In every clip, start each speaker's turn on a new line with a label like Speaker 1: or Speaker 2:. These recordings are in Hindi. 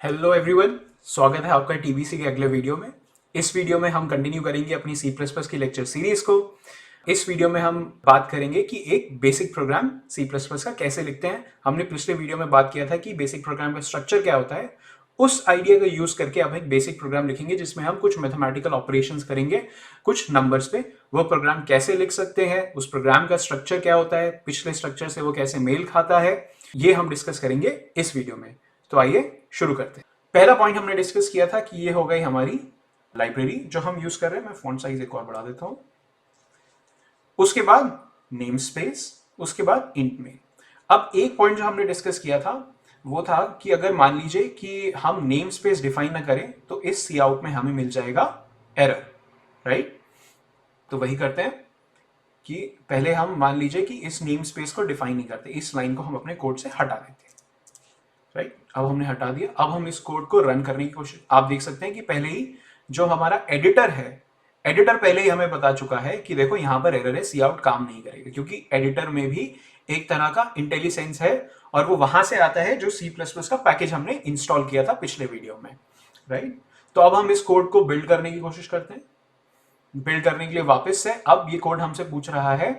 Speaker 1: हेलो एवरीवन, स्वागत है आपका टीबीसी के अगले वीडियो में। इस वीडियो में हम कंटिन्यू करेंगे अपनी सी प्लस प्लस की लेक्चर सीरीज को। इस वीडियो में हम बात करेंगे कि एक basic program C plus plus का कैसे लिखते हैं। हमने पिछले वीडियो में बात किया था कि बेसिक प्रोग्राम का स्ट्रक्चर क्या होता है। उस आइडिया का यूज करके अब एक बेसिक प्रोग्राम लिखेंगे जिसमें हम कुछ मैथमेटिकल ऑपरेशंस करेंगे कुछ नंबर्स पे। वो प्रोग्राम कैसे लिख सकते हैं, उस प्रोग्राम का स्ट्रक्चर क्या होता है, पिछले स्ट्रक्चर से वो कैसे मेल खाता है, ये हम डिस्कस करेंगे इस वीडियो में। तो आइए शुरू करते हैं। पहला पॉइंट हमने डिस्कस किया था कि ये हो गई हमारी लाइब्रेरी जो हम यूज कर रहे हैं। मैं फॉन्ट साइज एक और बढ़ा देता हूं। उसके बाद नेम स्पेस, उसके बाद इंट में। अब एक पॉइंट जो हमने डिस्कस किया था वो था कि अगर मान लीजिए कि हम नेम स्पेस डिफाइन ना करें तो इस सी आउट में हमें मिल जाएगा एरर, राइट। तो वही करते हैं कि पहले हम मान लीजिए कि इस नेम स्पेस को डिफाइन नहीं करते, इस लाइन को हम अपने कोड से हटा देते हैं, राइट। अब हमने हटा दिया। अब हम इस कोड को रन करने की कोशिश, आप देख सकते हैं कि पहले ही जो हमारा एडिटर है, एडिटर पहले ही हमें बता चुका है कि देखो यहां पर एरर है, सी आउट काम नहीं करेगा, क्योंकि एडिटर में भी एक तरह का इंटेलिजेंस है और वो वहां से आता है जो सी प्लस प्लस का पैकेज हमने इंस्टॉल किया था पिछले वीडियो में, राइट। तो अब हम इस कोड को बिल्ड करने की कोशिश करते हैं। बिल्ड करने के लिए वापस से अब ये कोड हमसे पूछ रहा है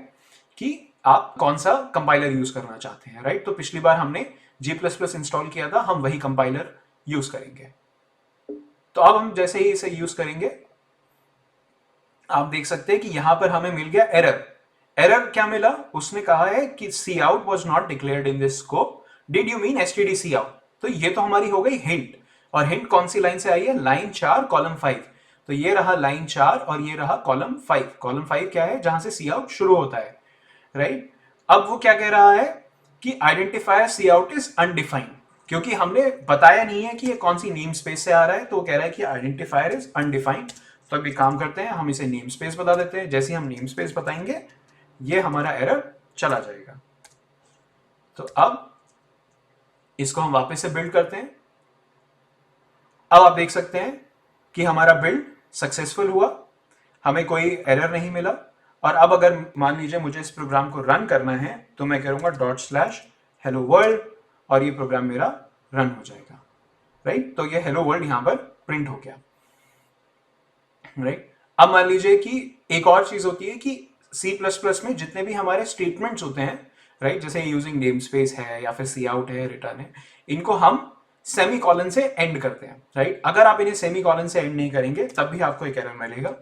Speaker 1: कि आप कौन सा कंपाइलर यूज करना चाहते हैं, राइट। तो पिछली बार हमने जी प्लस प्लस इंस्टॉल किया था, हम वही कंपाइलर यूज करेंगे। तो अब हम जैसे ही इसे यूज करेंगे आप देख सकते हैं कि यहां पर हमें मिल गया एरर। एरर क्या मिला, उसने कहा है कि cout was not declared in this scope, did you mean STD cout. तो ये तो हमारी हो गई हिंट, और हिंट कौन सी लाइन से आई है, लाइन 4 कॉलम 5। तो ये रहा लाइन 4 और ये रहा कॉलम 5। कॉलम 5 क्या है, जहां से सी आउट शुरू होता है, राइट। अब वो क्या कह रहा है कि identifier C out is undefined, क्योंकि हमने बताया नहीं है कि ये कौन सी नेम स्पेस से आ रहा है। तो वो कह रहा है कि आइडेंटिफायर इज अनडिफाइंड। तो अभी काम करते हैं, हम इसे नेम स्पेस बता देते हैं। जैसे ही हम नेम स्पेस बताएंगे ये हमारा एरर चला जाएगा। तो अब इसको हम वापस से बिल्ड करते हैं। अब आप देख सकते हैं कि हमारा बिल्ड सक्सेसफुल हुआ, हमें कोई एरर नहीं मिला। और अब अगर मान लीजिए मुझे इस प्रोग्राम को रन करना है तो मैं करूंगा ./hello world और ये प्रोग्राम मेरा रन हो जाएगा, राइट। तो ये हेलो वर्ल्ड यहां पर प्रिंट हो गया, राइट। अब मान लीजिए कि एक और चीज होती है कि सी प्लस प्लस में जितने भी हमारे स्टेटमेंट्स होते हैं, राइट, जैसे यूजिंग नेम स्पेस है या फिर सी आउट है, रिटर्न है, इनको हम सेमी कॉलन से एंड करते हैं, राइट। अगर आप इन्हें सेमी कॉलन से एंड नहीं करेंगे तब भी आपको एक एरर मिलेगा।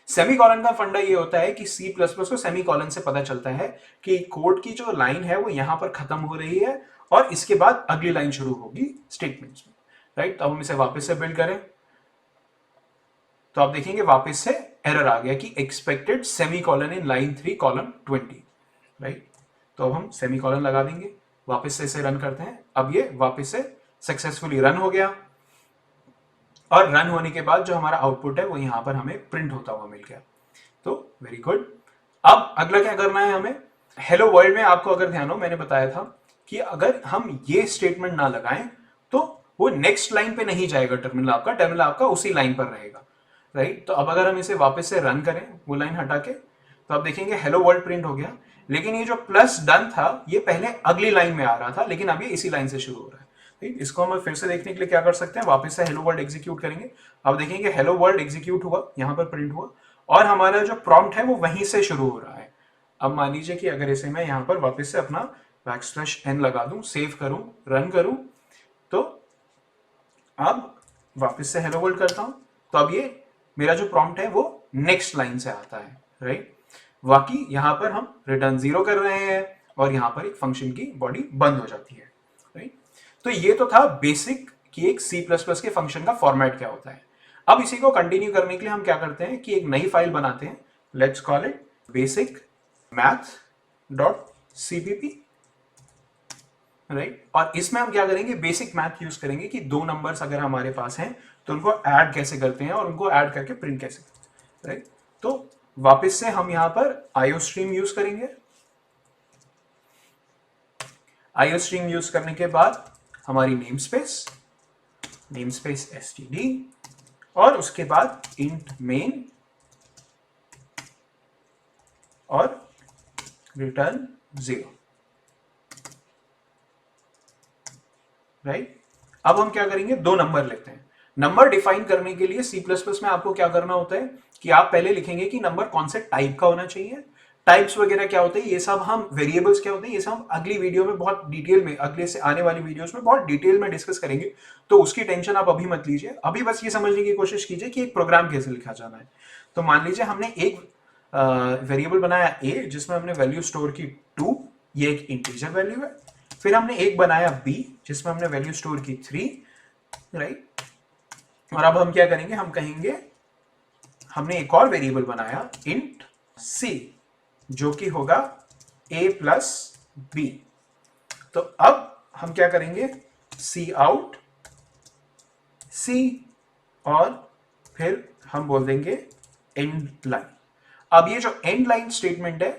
Speaker 1: सेमी कॉलन का फंडा ये होता है कि सी प्लस प्लस को सेमी कॉलन से पता चलता है कि कोड की जो लाइन है वो यहां पर खत्म हो रही है और इसके बाद अगली लाइन शुरू होगी स्टेटमेंट्स में, राइट। तो हम इसे वापस से बिल्ड करें तो आप देखेंगे वापस से एरर आ गया कि expected semi colon in line 3 column 20, right. तो अब हम सेमी कॉलन लगा देंगे, वापस से इसे रन करते हैं। अब ये वापस से सक्सेसफुली रन हो गया और रन होने के बाद जो हमारा आउटपुट है वो यहां पर हमें प्रिंट होता हुआ मिल गया। तो वेरी गुड। अब अगला क्या करना है हमें, हेलो वर्ल्ड में आपको अगर ध्यान हो मैंने बताया था कि अगर हम ये स्टेटमेंट ना लगाएं तो वो नेक्स्ट लाइन पे नहीं जाएगा, टर्मिनल आपका उसी लाइन पर रहेगा, राइट। तो अब अगर हम इसे वापस से रन करें वो लाइन हटा के तो आप देखेंगे हेलो वर्ल्ड प्रिंट हो गया। लेकिन ये जो प्लस डन था ये पहले अगली लाइन में आ रहा था, लेकिन अब ये इसी लाइन से शुरू हो रहा है, ठीक। इसको हम फिर से देखने के लिए क्या कर सकते हैं, वापस से हेलो वर्ल्ड एग्जीक्यूट करेंगे। अब देखेंगे हेलो वर्ल्ड एग्जीक्यूट हुआ, यहां पर प्रिंट हुआ और हमारा जो प्रॉम्प्ट है वो वहीं से शुरू हो रहा है। अब मान लीजिए कि अगर इसे मैं यहां पर वापस से अपना \n लगा दूं, सेव करूं, रन करूं, तो अब वापस से हेलो वर्ल्ड करता हूं तो अब ये मेरा जो प्रॉम्प्ट है वो नेक्स्ट लाइन से आता है, राइट। बाकी यहां पर हम रिटर्न 0 कर रहे हैं और यहां पर एक फंक्शन की बॉडी बंद हो जाती है, राइट। तो ये तो था बेसिक कि एक सी प्लस प्लस के फंक्शन का फॉर्मेट क्या होता है। अब इसी को कंटिन्यू करने के लिए हम क्या करते हैं कि एक नई फाइल बनाते हैं, let's call it basic math dot CPP, right. और इसमें हम क्या करेंगे, बेसिक मैथ यूज करेंगे कि दो नंबर्स अगर हमारे पास हैं तो उनको ऐड कैसे करते हैं और उनको ऐड करके प्रिंट कैसे करते हैं, राइट। तो वापस से हम यहां पर आईओ स्ट्रीम यूज करेंगे। आईओ स्ट्रीम यूज करने के बाद हमारी नेम स्पेस एसटीडी और उसके बाद इंट मेन और रिटर्न 0, राइट। अब हम क्या करेंगे, दो नंबर लेते हैं। नंबर डिफाइन करने के लिए सी प्लस प्लस में आपको क्या करना होता है कि आप पहले लिखेंगे कि नंबर कौन से टाइप का होना चाहिए, टाइप्स वगैरह क्या होते हैं, ये सब हम वेरिएबल्स क्या होते हैं, ये सब हम अगली वीडियो में बहुत डिटेल में, अगले से आने वाली वीडियोस में बहुत डिटेल में डिस्कस करेंगे। तो उसकी टेंशन आप अभी मत लीजिए, अभी बस ये समझने की कोशिश कीजिए कि एक प्रोग्राम कैसे लिखा जाना है। तो मान लीजिए हमने एक वेरिएबल बनाया a जिसमें हमने वैल्यू स्टोर की 2, ये एक इंटीजर वैल्यू है। फिर हमने एक बनाया b जिसमें हमने वैल्यू स्टोर की 3, राइट। और अब हम क्या करेंगे, हम कहेंगे हमने एक और वेरिएबल बनाया int c जो कि होगा a प्लस b। तो अब हम क्या करेंगे, c आउट c और फिर हम बोल देंगे एंड लाइन। अब ये जो एंड लाइन स्टेटमेंट है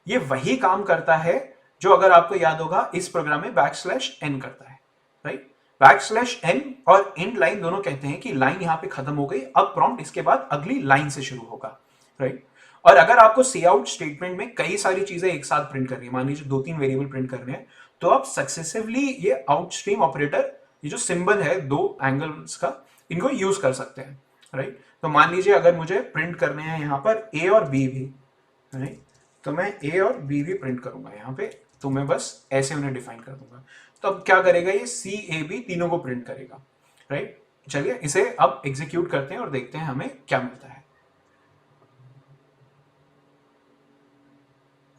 Speaker 1: ये वही काम करता है जो, अगर आपको याद होगा, इस प्रोग्राम में \n करता है, राइट। \n और एंड लाइन दोनों कहते हैं कि लाइन यहां पे खत्म हो गई, अब प्रॉम्प्ट इसके बाद अगली लाइन से शुरू होगा, राइट। और अगर आपको सी आउट स्टेटमेंट में कई सारी चीजें एक साथ प्रिंट करनी है, मान लीजिए 2-3 वेरिएबल प्रिंट करने हैं, तो आप सक्सेसिवली ये आउटस्ट्रीम ऑपरेटर, ये जो सिंबल है दो एंगल्स का, इनको यूज कर सकते हैं, राइट। तो मान लीजिए अगर मुझे प्रिंट करने हैं यहाँ पर a और b भी, राइट, तो मैं a और b भी प्रिंट करूंगा यहाँ पे, तो मैं बस ऐसे उन्हें डिफाइन कर दूंगा। तो अब क्या करेगा, ये c a b तीनों को प्रिंट करेगा, राइट। चलिए इसे अब एग्जीक्यूट करते हैं और देखते हैं हमें क्या मिलता है,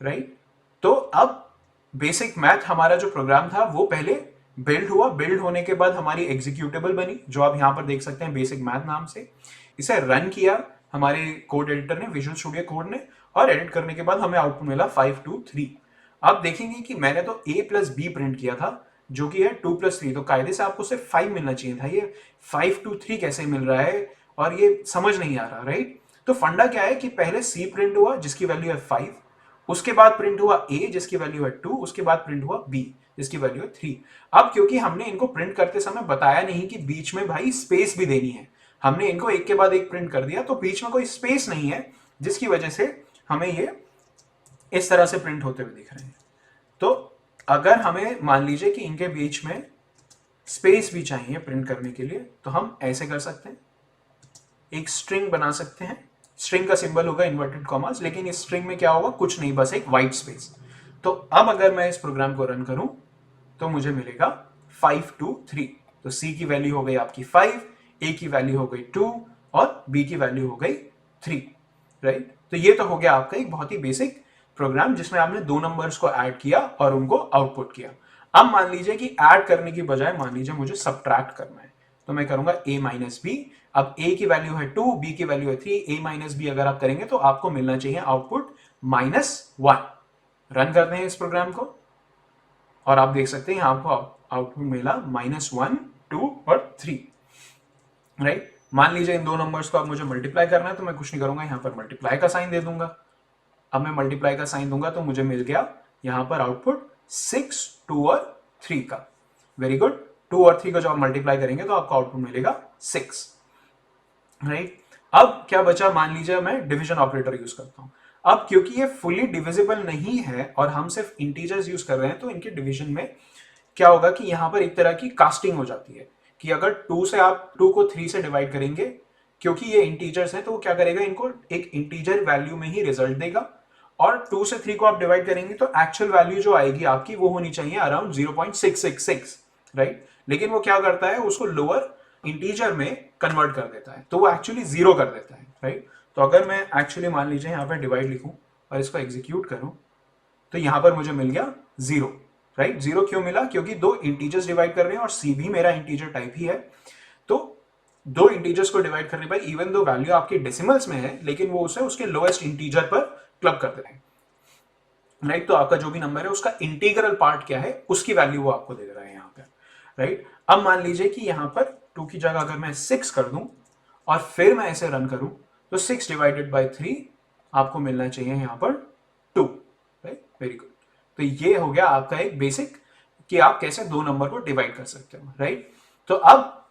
Speaker 1: राइट। तो अब बेसिक मैथ हमारा जो प्रोग्राम था वो पहले बिल्ड हुआ, बिल्ड होने के बाद हमारी एग्जीक्यूटेबल बनी जो आप यहां पर देख सकते हैं बेसिक मैथ नाम से। इसे रन किया हमारे कोड एडिटर ने, विजुअल स्टूडियो कोड ने, और एडिट करने के बाद हमें आउटपुट मिला 5 2 3। आप देखेंगे कि मैंने तो a प्लस बी प्रिंट किया था जो कि है 2 प्लस 3, तो कायदे से आपको सिर्फ 5 मिलना चाहिए था, ये 5 2 3 कैसे मिल रहा है, और ये समझ नहीं आ रहा, राइट। तो फंडा क्या है कि पहले c प्रिंट हुआ जिसकी वैल्यू है 5, उसके बाद प्रिंट हुआ a जिसकी वैल्यू है 2, उसके बाद प्रिंट हुआ b जिसकी वैल्यू है 3। अब क्योंकि हमने इनको प्रिंट करते समय बताया नहीं कि बीच में भाई स्पेस भी देनी है, हमने इनको एक के बाद एक प्रिंट कर दिया, तो बीच में कोई स्पेस नहीं है, जिसकी वजह से हमें ये इस तरह से प्रिंट होते हुए दिख रहे हैं। तो अगर हमें मान लीजिए कि इनके बीच में स्पेस भी चाहिए प्रिंट करने के लिए, तो हम ऐसे कर सकते हैं, एक स्ट्रिंग बना सकते हैं। स्ट्रिंग का सिंबल होगा इन्वर्टेड कॉमास, लेकिन इस स्ट्रिंग में क्या होगा, कुछ नहीं, बस एक वाइट स्पेस। तो अब अगर मैं इस प्रोग्राम को रन करूं तो मुझे मिलेगा 5 2 3। तो c की वैल्यू हो गई आपकी 5, a की वैल्यू हो गई 2 और b की वैल्यू हो गई 3, राइट। तो ये तो हो गया आपका एक बहुत ही बेसिक प्रोग्राम जिसमें आपने दो नंबर्स को ऐड किया और उनको आउटपुट किया। अब मान लीजिए कि ऐड करने की बजाय मान लीजिए मुझे सब्ट्रैक्ट करना है, तो मैं करूंगा a माइनस बी। अब a की वैल्यू है 2, b की वैल्यू है 3, a माइनस बी अगर आप करेंगे तो आपको मिलना चाहिए आउटपुट -1। रन करते हैं इस प्रोग्राम को और आप देख सकते हैं आपको आउटपुट मिला -1 2 और 3, राइट। मान लीजिए इन दो नंबर्स को आप मुझे मल्टीप्लाई करना है, तो मैं कुछ नहीं करूंगा, यहां पर मल्टीप्लाई का साइन दे दूंगा। अब मैं मल्टीप्लाई का साइन दूंगा तो मुझे मिल गया यहां पर आउटपुट 6 2 और 3 का। वेरी गुड, 2 और 3 को जब आप मल्टीप्लाई करेंगे तो आपको आउटपुट मिलेगा 6, राइट। अब क्या बचा, मान लीजिए मैं डिवीजन ऑपरेटर यूज करता हूं। अब क्योंकि ये फुली डिविजिबल नहीं है और हम सिर्फ इंटीजर्स यूज कर रहे हैं, तो इनके डिवीजन में क्या होगा कि यहां पर एक तरह की कास्टिंग हो जाती है कि अगर 2 से आप 2 को 3 से डिवाइड करेंगे, क्योंकि ये इंटीजर्स हैं, तो वो क्या करेगा, इनको एक इंटीजर वैल्यू में ही रिजल्ट देगा। और 2 से 3 को आप डिवाइड करेंगे तो एक्चुअल वैल्यू जो आएगी आपकी वो होनी चाहिए अराउंड 0.666, राइट। लेकिन वो क्या करता है, उसको लोअर इंटीजर में कन्वर्ट कर देता है, तो वो एक्चुअली 0 कर देता है, राइट। तो अगर मैं एक्चुअली मान लीजिए यहाँ पर डिवाइड लिखूं और इसको एग्जीक्यूट करूं, तो यहां पर मुझे मिल गया 0, राइट। 0 क्यों मिला, क्योंकि दो इंटीजर्स डिवाइड कर रहे हैं और c भी मेरा इंटीजर टाइप ही है। तो दो इंटीजर्स को डिवाइड करने पर इवन दो वैल्यू आपकी डेसिमल्स में है, लेकिन वो उसे उसके लोएस्ट इंटीजर पर क्लब कर दे रहे हैं, राइट। तो आपका जो भी नंबर है उसका इंटीग्रल पार्ट क्या है उसकी वैल्यू वो आपको दे रहा है यहाँ पर, राइट। अब मान लीजिए कि यहाँ पर 2 की जगह अगर मैं 6 कर दूं और फिर मैं ऐसे रन करूं, तो 6 डिवाइडेड बाई 3 आपको मिलना चाहिए यहाँ पर 2, राइट। Very good. तो ये हो गया आपका एक बेसिक कि आप कैसे दो नंबर को डिवाइड कर सकते हो, राइट। तो अब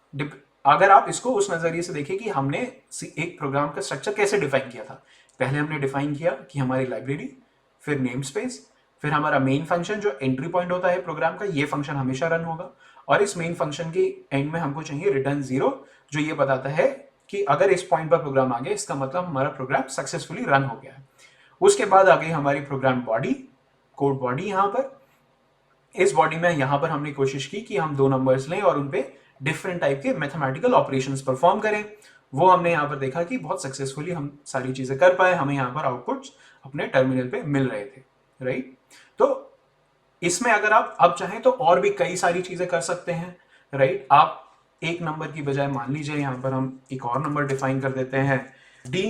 Speaker 1: अगर आप इसको उस नजरिए से देखें कि हमने एक प्रोग्राम का स्ट्रक्चर कैसे डिफाइन किया था, पहले हमने डिफाइन किया कि हमारी लाइब्रेरी, फिर नेम स्पेस, फिर हमारा मेन फंक्शन जो एंट्री पॉइंट होता है प्रोग्राम का, ये फंक्शन हमेशा रन होगा, और इस मेन फंक्शन के एंड में हमको चाहिए रिटर्न 0, जो ये बताता है कि अगर इस पॉइंट पर प्रोग्राम आ गया इसका मतलब हमारा प्रोग्राम सक्सेसफुली रन हो गया है। उसके बाद आ गई हमारी प्रोग्राम बॉडी, कोड बॉडी। यहाँ पर इस बॉडी में यहाँ पर हमने कोशिश की कि हम 2 नंबर्स लें और उनपे डिफरेंट टाइप के मैथमेटिकल ऑपरेशंस परफॉर्म करें। वो हमने यहाँ पर देखा कि बहुत सक्सेसफुली हम सारी चीजें कर पाए, हमें यहाँ पर आउटपुट्स अपने टर्मिनल पे मिल रहे थे, राइट। तो इसमें अगर आप अब चाहें तो और भी कई सारी चीजें कर सकते हैं, राइट। आप एक नंबर की बजाय मान लीजिए यहाँ पर हम एक और नंबर डिफाइन कर देते हैं d,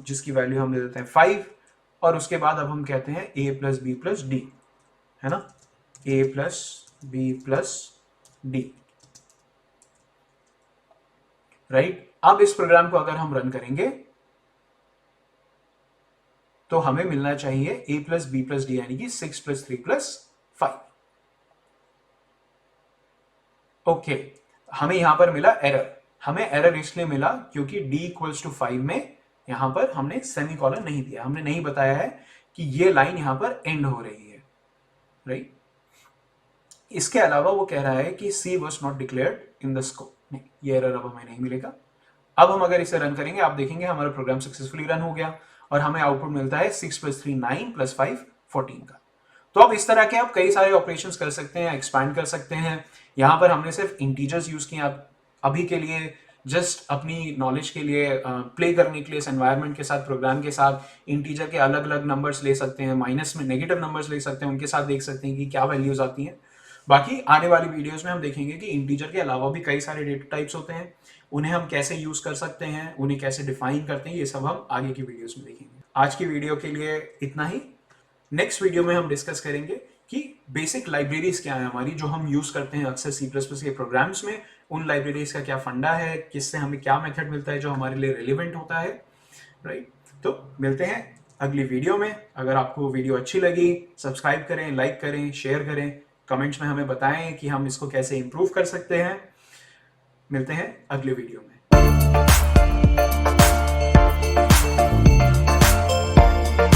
Speaker 1: जिसकी वैल्यू हम दे देते हैं 5, और उसके बाद अब हम कहते हैं a plus B plus D, है ना, a plus B plus D, right. अब इस प्रोग्राम को अगर हम रन करेंगे तो हमें मिलना चाहिए a plus B plus D, यानी कि 6 प्लस 3 प्लस 5। ओके, हमें यहां पर मिला एरर। हमें एरर इसलिए मिला क्योंकि d इक्वल्स टू 5 में यहां पर हमने सेमीकोलन नहीं दिया, हमने नहीं बताया है कि ये लाइन यहां पर एंड हो रही है, राइट। इसके अलावा वो कह रहा है कि c was not declared in the scope, नहीं, ये एरर अब हमें नहीं मिलेगा। अब हम अगर इसे रन करेंगे आप देखेंगे हमारा प्रोग्राम सक्सेसफुली रन हो गया और हमें आउटपुट मिलता है 6 प्लस 3 9 प्लस 5 14 का। तो अब इस तरह के आप कई सारे ऑपरेशंस कर सकते हैं, एक्सपैंड कर सकते हैं। यहाँ पर हमने सिर्फ इंटीजर्स यूज किए अभी के लिए, जस्ट अपनी नॉलेज के लिए, प्ले करने के लिए इस एनवायरनमेंट के साथ, प्रोग्राम के साथ। इंटीजर के अलग अलग नंबर्स ले सकते हैं, माइनस में नेगेटिव नंबर्स ले सकते हैं, उनके साथ देख सकते हैं कि क्या वैल्यूज आती हैं। बाकी आने वाली वीडियोस में हम देखेंगे कि इंटीजर के अलावा भी कई सारे डेटा टाइप्स होते हैं, उन्हें हम कैसे यूज कर सकते हैं, उन्हें कैसे डिफाइन करते हैं, ये सब हम आगे की वीडियोस में देखेंगे। आज की वीडियो के लिए इतना ही। नेक्स्ट वीडियो में हम डिस्कस करेंगे कि बेसिक लाइब्रेरीज क्या है हमारी, जो हम यूज करते हैं अक्सर C++ के प्रोग्राम्स में। उन लाइब्रेरीज का क्या फंडा है, किससे हमें क्या मेथड मिलता है जो हमारे लिए रिलेवेंट होता है, राइट। तो मिलते हैं अगली वीडियो में। अगर आपको वीडियो अच्छी लगी सब्सक्राइब करें, लाइक करें, शेयर करें, कमेंट्स में हमें बताएं कि हम इसको कैसे इंप्रूव कर सकते हैं। मिलते हैं अगले वीडियो में।